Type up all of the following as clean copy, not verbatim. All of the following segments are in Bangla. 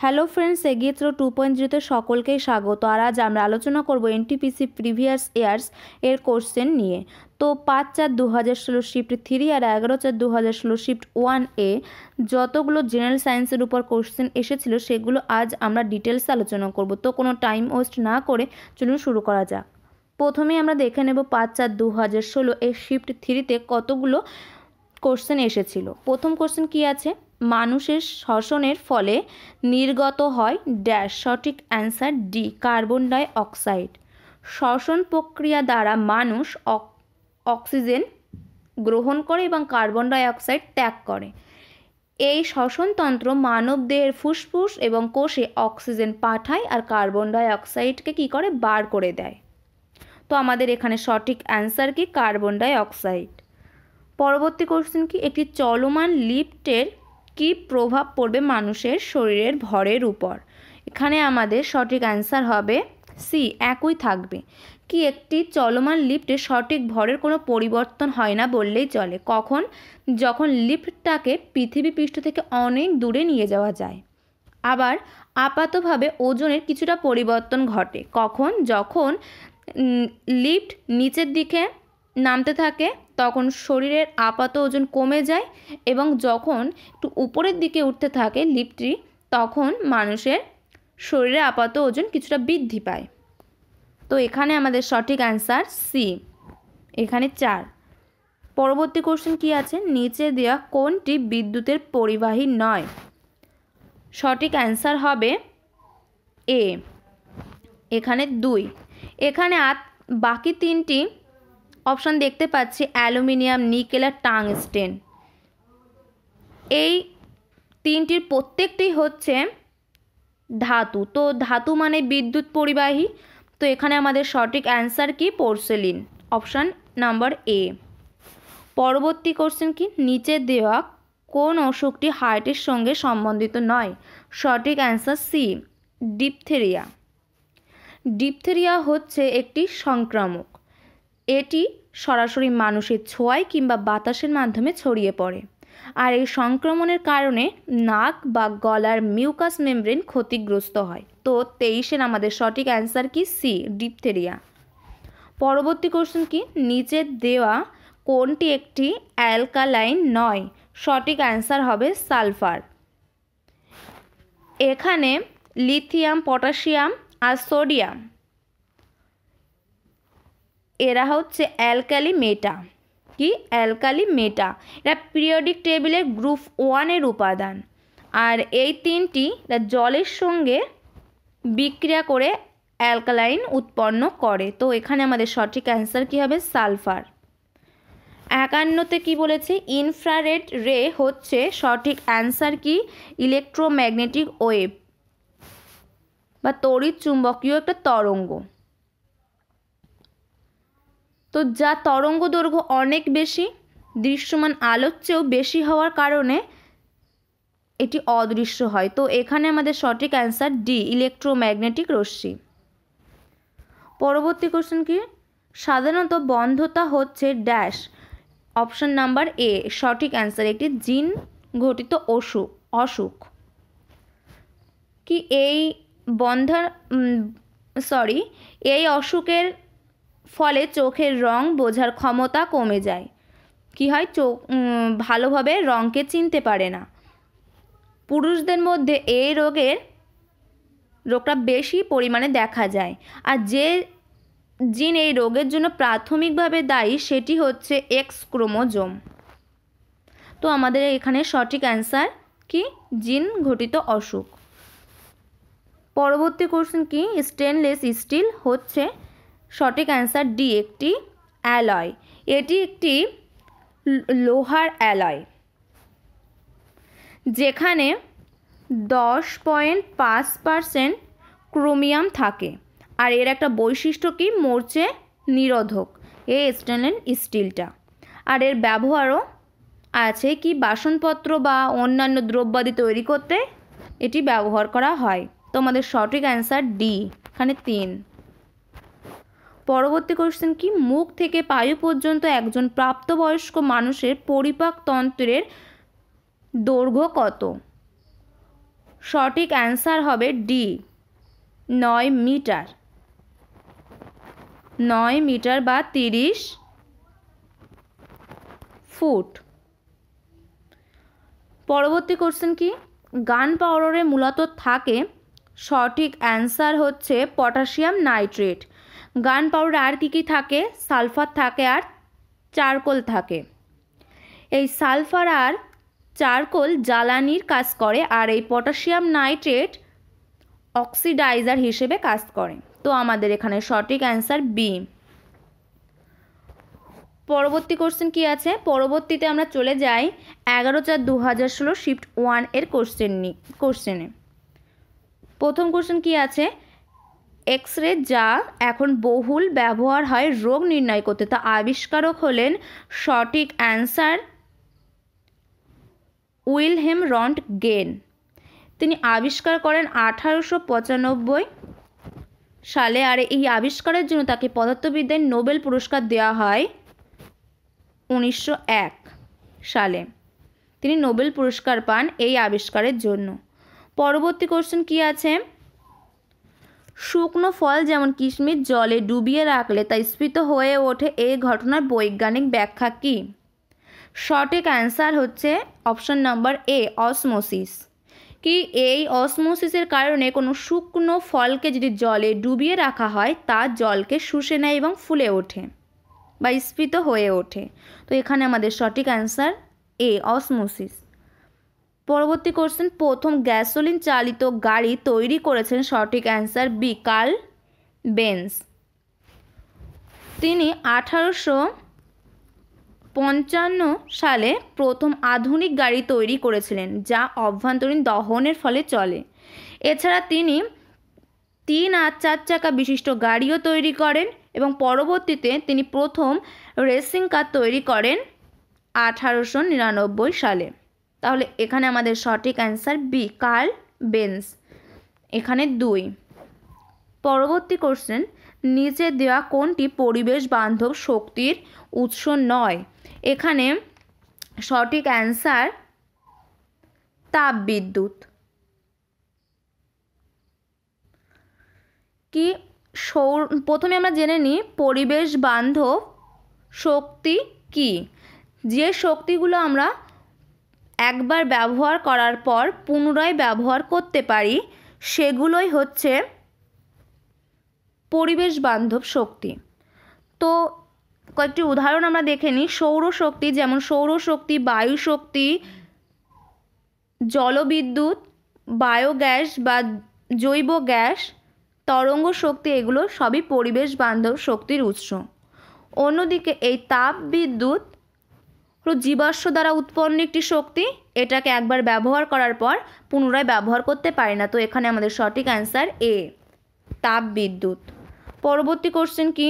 হ্যালো ফ্রেন্ডস, এগিয়ে চলো 2.0-তে সকলকেই স্বাগত। আর আজ আমরা আলোচনা করব এনটিপিসি প্রিভিয়াস ইয়ার্স এর কোশ্চেন নিয়ে। তো 5/4/2016 শিফট 3 আর 11/4/2016 শিফট 1A যতগুলো জেনারেল সায়েন্সের উপর কোশ্চেন এসেছিল সেগুলো আজ আমরা ডিটেলস আলোচনা করব। তো কোনো টাইম ওয়েস্ট না করে চলুন শুরু করা যাক। প্রথমেই আমরা দেখে নেব 5/4/2016 এর শিফট 3-তে কতগুলো কোশ্চেন এসেছিল। প্রথম কোশ্চেন কি আছে? মানুষের শ্বসনের ফলে নির্গত হয় ড্যাশ। সঠিক answer D, carbon die oxide. শ্বসন প্রক্রিয়া দ্বারা মানুষ অক্সিজেন গ্রহণ করে এবং কার্বন ডাই অক্সাইড ত্যাগ করে। এই শ্বসনতন্ত্র মানবদেহের ফুসফুস এবং কোষে অক্সিজেন পাঠায় আর কার্বন ডাই অক্সাইডকে কী করে? বার করে দেয়। তো আমাদের এখানে সঠিক অ্যান্সার কি? Carbon die oxide. পরবর্তী কোশ্চেন কি? একটি চলমান লিফটের কি প্রভাব পড়বে মানুষের শরীরের ভরের উপর? এখানে আমাদের সঠিক অ্যান্সার হবে সি, একই থাকবে। কি একটি চলমান লিফটে সঠিক ভরের কোনো পরিবর্তন হয় না বললেই চলে। কখন? যখন লিফটটাকে পৃথিবী পৃষ্ঠ থেকে অনেক দূরে নিয়ে যাওয়া যায়। আবার আপাতভাবে ওজনের কিছুটা পরিবর্তন ঘটে। কখন? যখন লিফট নিচের দিকে নামতে থাকে তখন শরীরের আপাত ওজন কমে যায়, এবং যখন একটু উপরের দিকে উঠতে থাকে লিফটটি তখন মানুষের শরীরে আপাত ওজন কিছুটা বৃদ্ধি পায়। তো এখানে আমাদের সঠিক অ্যান্সার সি, এখানে 4। পরবর্তী কোশ্চেন কি আছে? নিচে দেওয়া কোনটি বিদ্যুতের পরিবাহী নয়? সঠিক অ্যান্সার হবে এ, এখানে 2। এখানে বাকি 3টি অপশান দেখতে পাচ্ছি অ্যালুমিনিয়াম, নিকেল আর টাংস্টেন। এই 3টির প্রত্যেকটি হচ্ছে ধাতু। তো ধাতু মানে বিদ্যুৎ পরিবাহী। তো এখানে আমাদের সঠিক অ্যান্সার কি? Porcelain, option number A. পরবর্তী কোশ্চেন কি? নিচে দেওয়া কোন অসুখটি হার্টের সঙ্গে সম্বন্ধিত নয়? সঠিক অ্যান্সার সি, ডিপথেরিয়া। ডিপথেরিয়া হচ্ছে একটি সংক্রামক। এটি সরাসরি মানুষের ছোঁয়ায় কিংবা বাতাসের মাধ্যমে ছড়িয়ে পড়ে। আর এই সংক্রমণের কারণে নাক বা গলার মিউকাস মেমব্রেন ক্ষতিগ্রস্ত হয়। তো 23-এর আমাদের সঠিক অ্যান্সার কি? C, diphtheria. পরবর্তী কোশ্চেন কি? নিচে দেওয়া কোনটি একটি অ্যালকালাইন নয়? সঠিক অ্যান্সার হবে সালফার। এখানে লিথিয়াম, পটাশিয়াম আর সোডিয়াম এরা হচ্ছে অ্যালকালি মেটা। কি? অ্যালকালি মেটা। এরা পিরিয়ডিক টেবিলের গ্রুপ 1-এর উপাদান। আর এই 3টি জলের সঙ্গে বিক্রিয়া করে অ্যালকালাইন উৎপন্ন করে। তো এখানে আমাদের সঠিক অ্যান্সার কি হবে? সালফার। 51-তে কি বলেছে? ইনফ্রারেড রে হচ্ছে সঠিক অ্যান্সার কি? ইলেকট্রোম্যাগনেটিক ওয়েভ বা তড়িৎ চুম্বকীয় একটা তরঙ্গ। তো যা তরঙ্গ দৈর্ঘ্য অনেক বেশি, দৃশ্যমান আলোর চেয়েও বেশি হওয়ার কারণে এটি অদৃশ্য হয়। তো এখানে আমাদের সঠিক অ্যান্সার ডি, ইলেকট্রোম্যাগনেটিক রশ্মি। পরবর্তী কোশ্চেন কি? সাধারণত বন্ধ্যতা হচ্ছে ড্যাশ। অপশন নাম্বার এ, সঠিক অ্যান্সার একটি জিন ঘটিত অসুখ। কি এই অসুখের ফলে চোখের রং বোঝার ক্ষমতা কমে যায়। কি হয়? চোখ ভালোভাবে রঙকে চিনতে পারে না। পুরুষদের মধ্যে এই রোগটা বেশি পরিমাণে দেখা যায়। আর যে জিন এই রোগের জন্য প্রাথমিকভাবে দায়ী সেটি হচ্ছে এক্স ক্রোমোজোম। তো আমাদের এখানে সঠিক অ্যান্সার কি? জিন ঘটিত অসুখ। পরবর্তী কোশ্চেন কি? স্টেনলেস স্টিল হচ্ছে সঠিক অ্যান্সার ডি, একটি অ্যালয়। এটি একটি লোহার অ্যালয় যেখানে 10.5% ক্রোমিয়াম থাকে। আর এর একটা বৈশিষ্ট্য কি? মরচে নিরোধক এই স্টেনলেস স্টিলটা। আর এর ব্যবহারও আছে কি? বাসনপত্র বা অন্যান্য দ্রব্যাদি তৈরি করতে এটি ব্যবহার করা হয়। তো আমাদের সঠিক অ্যান্সার ডি, এখানে 3। পরবর্তী কোশ্চেন কি? মুখ থেকে পায়ু পর্যন্ত একজন প্রাপ্তবয়স্ক মানুষের পরিপাক তন্ত্রের দৈর্ঘ্য কত? সঠিক অ্যান্সার হবে ডি 9 মিটার। 9 মিটার বা 30 ফুট। পরবর্তী কোশ্চেন কি, গান পাউডারে মূলত থাকে, সঠিক অ্যান্সার হচ্ছে পটাশিয়াম নাইট্রেট। গান পাউডারে আর কী কী থাকে, সালফার থাকে আর চারকোল থাকে। এই সালফার আর চারকোল জ্বালানির কাজ করে, আর এই পটাশিয়াম নাইট্রেট অক্সিডাইজার হিসেবে কাজ করে। তো আমাদের এখানে সঠিক অ্যান্সার বি। পরবর্তী কোশ্চেন কি আছে, পরবর্তীতে আমরা চলে যাই 11/4/2016 শিফট 1 এর কোশ্চেনে। প্রথম কোশ্চেন কি আছে, এক্স রে যা এখন বহুল ব্যবহার হয় রোগ নির্ণয় করতে, তা আবিষ্কারক হলেন, সঠিক অ্যান্সার উইলহেম রন্টগেন। তিনি আবিষ্কার করেন 1895 সালে, আর এই আবিষ্কারের জন্য তাকে পদার্থবিদ্যায় নোবেল পুরস্কার দেওয়া হয় 1901 সালে। তিনি নোবেল পুরস্কার পান এই আবিষ্কারের জন্য। পরবর্তী কোশ্চেন কি আছে, শুকনো ফল যেমন কিশমিশ জলে ডুবিয়ে রাখলে তা স্ফীত হয়ে ওঠে, এই ঘটনার বৈজ্ঞানিক ব্যাখ্যা কী? সঠিক অ্যান্সার হচ্ছে অপশন নাম্বার এ, অসমোসিস। কি এই অসমোসিসের কারণে কোনো শুকনো ফলকে যদি জলে ডুবিয়ে রাখা হয় তা জলকে শুষে নেয় এবং ফুলে ওঠে বা স্ফীত হয়ে ওঠে। তো এখানে আমাদের সঠিক অ্যান্সার এ, অসমোসিস। পরবর্তী কোশ্চেন, প্রথম গ্যাসোলিন চালিত গাড়ি তৈরি করেছেন, সঠিক অ্যান্সার বি, কার্ল বেঞ্জ। তিনি 1855 সালে প্রথম আধুনিক গাড়ি তৈরি করেছিলেন, যা অভ্যন্তরীণ দহনের ফলে চলে। এছাড়া তিনি 3 আর 4 চাকা বিশিষ্ট গাড়িও তৈরি করেন এবং পরবর্তীতে তিনি প্রথম রেসিং কার তৈরি করেন 1899 সালে। তাহলে এখানে আমাদের সঠিক অ্যান্সার বি, কার্ল বেঞ্জ। এখানে 2। পরবর্তী কোশ্চেন, নিচে দেওয়া কোনটি পরিবেশ বান্ধব শক্তির উৎস নয়? এখানে সঠিক অ্যান্সার তাপবিদ্যুৎ। কি প্রথমে আমরা জেনে নিই পরিবেশ বান্ধব শক্তি কি। যে শক্তিগুলো আমরা একবার ব্যবহার করার পর পুনরায় ব্যবহার করতে পারি সেগুলোই হচ্ছে পরিবেশ বান্ধব শক্তি। তো কয়েকটি উদাহরণ আমরা দেখে নিই। সৌরশক্তি, যেমন সৌরশক্তি, বায়ু শক্তি, জলবিদ্যুৎ, বায়োগ্যাস বা জৈব গ্যাস, তরঙ্গ শক্তি, এগুলো সবই পরিবেশ বান্ধব শক্তির উৎস। অন্যদিকে এই তাপ বিদ্যুৎ হলো জীবাশ্ম দ্বারা উৎপন্ন একটি শক্তি, এটাকে একবার ব্যবহার করার পর পুনরায় ব্যবহার করতে পারি না। তো এখানে আমাদের সঠিক অ্যান্সার এ, তাপ বিদ্যুৎ। পরবর্তী কোশ্চেন কি,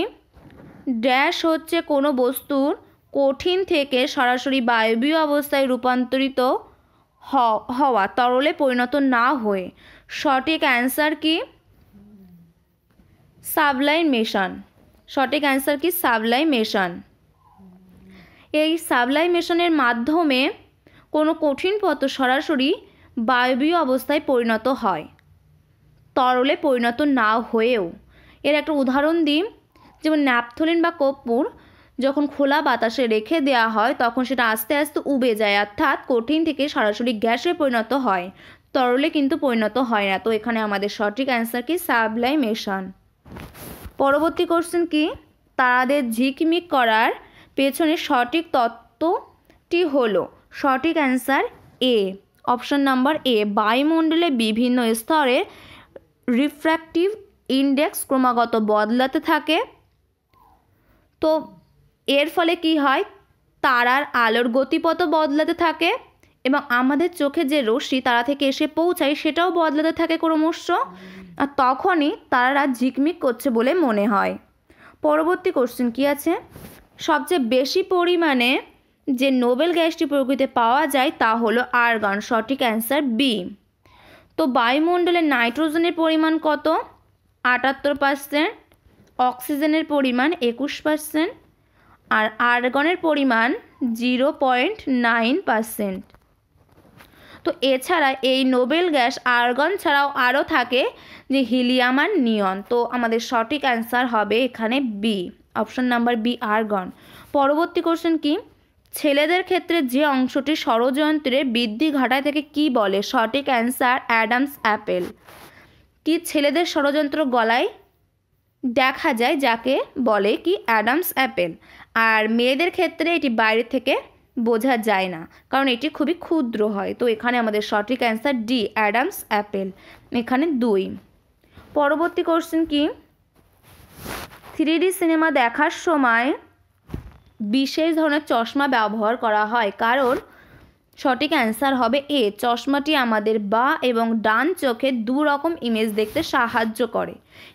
ড্যাশ হচ্ছে কোনো বস্তুর কঠিন থেকে সরাসরি বায়বীয় অবস্থায় রূপান্তরিত হওয়া, তরলে পরিণত না হয়ে। সঠিক অ্যান্সার কি, সাবলাইমেশন। সঠিক অ্যান্সার কি, সাবলাইমেশন। এই সাবলাইমেশনের মাধ্যমে কোনো কঠিন পদার্থ সরাসরি বায়বীয় অবস্থায় পরিণত হয়, তরলে পরিণত না হয়েও। এর একটা উদাহরণ দিই, যেমন ন্যাপথলিন বা কর্পূর যখন খোলা বাতাসে রেখে দেওয়া হয় তখন সেটা আস্তে আস্তে উবে যায়, অর্থাৎ কঠিন থেকে সরাসরি গ্যাসে পরিণত হয়, তরলে কিন্তু পরিণত হয় না। তো এখানে আমাদের সঠিক অ্যান্সার কি, সাবলাইমেশন। পরবর্তী কোশ্চেন কি, তারাদের ঝিকমিক করার পেছনে সঠিক তত্ত্বটি হলো, সঠিক answer A, option number A, বায়ুমণ্ডলে বিভিন্ন স্তরে রিফ্র্যাক্টিভ ইন্ডেক্স ক্রমাগত বদলাতে থাকে। তো এর ফলে কি হয়, তারার আলোর গতিপথও বদলাতে থাকে এবং আমাদের চোখে যে রশ্মি তারা থেকে এসে পৌঁছায় সেটাও বদলাতে থাকে ক্রমশ, আর তখনই তারারা ঝিকমিক করছে বলে মনে হয়। পরবর্তী কোশ্চেন কি আছে, সবচেয়ে বেশি পরিমাণে যে নোবেল গ্যাসটি প্রকৃতিতে পাওয়া যায় তা হলো আর্গন। সঠিক অ্যান্সার বি। তো বায়ুমণ্ডলে নাইট্রোজেনের পরিমাণ কত? 78%, অক্সিজেনের পরিমাণ 21% আর আর্গনের পরিমাণ 0.9%। তো এছাড়া এই নোবেল গ্যাস আর্গন ছাড়াও আরও থাকে যে হিলিয়াম আর নিয়ন। তো আমাদের সঠিক অ্যান্সার হবে এখানে B, option number B argon. পরবর্তী কোশ্চেন কি, ছেলেদের ক্ষেত্রে যে অংশটি ষড়যন্ত্রের বৃদ্ধি ঘটায় থেকে কি বলে? সঠিক অ্যান্সার অ্যাডামস অ্যাপেল। কি ছেলেদের ষড়যন্ত্র গলায় দেখা যায় যাকে বলে কি অ্যাডামস অ্যাপেল। আর মেয়েদের ক্ষেত্রে এটি বাইরে থেকে বোঝা যায় না, কারণ এটি খুবই ক্ষুদ্র হয়। তো এখানে আমাদের সঠিক অ্যান্সার ডি অ্যাডামস অ্যাপেল, এখানে 2। পরবর্তী কোশ্চেন কি, 3D সিনেমা দেখার সময় বিশেষ ধরনের চশমা ব্যবহার করা হয়, কারণ সঠিক অ্যান্সার হবে এ, চশমাটি আমাদের বাঁ এবং ডান চোখে দু রকম ইমেজ দেখতে সাহায্য করে।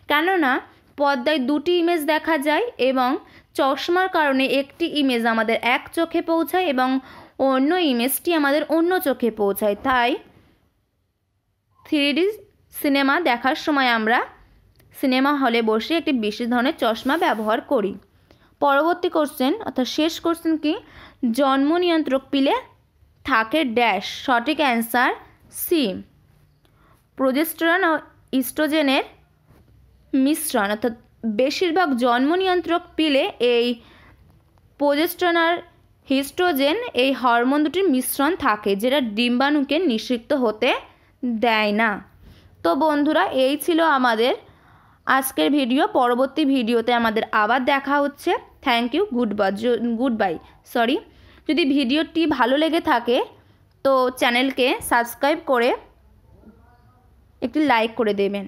কেননা পর্দায় দুটি ইমেজ দেখা যায় এবং চশমার কারণে একটি ইমেজ আমাদের এক চোখে পৌঁছায় এবং অন্য ইমেজটি আমাদের অন্য চোখে পৌঁছায়। তাই 3D সিনেমা দেখার সময় আমরা সিনেমা হলে বসে একটি বিশেষ ধরনের চশমা ব্যবহার করি। পরবর্তী কোশ্চেন অর্থাৎ শেষ কোশ্চেন কি, জন্ম নিয়ন্ত্রক পিলে থাকে ড্যাশ। সঠিক অ্যান্সার সি, প্রোজেস্টেরন ও ইস্ট্রোজেনের মিশ্রণ। অর্থাৎ বেশিরভাগ জন্ম নিয়ন্ত্রক পিলে এই প্রোজেস্টেরন আর হিস্ট্রোজেন এই হরমোন দুটির মিশ্রণ থাকে, যেটা ডিম্বাণুকে নিষিক্ত হতে দেয় না। তো বন্ধুরা, এই ছিল আমাদের আজকের ভিডিও। পরবর্তী ভিডিওতে আমাদের আবার দেখা হচ্ছে। Thank you, good bye. যদি ভিডিওটি ভালো লেগে থাকে তো চ্যানেলকে সাবস্ক্রাইব করে একটি লাইক করে দেবেন।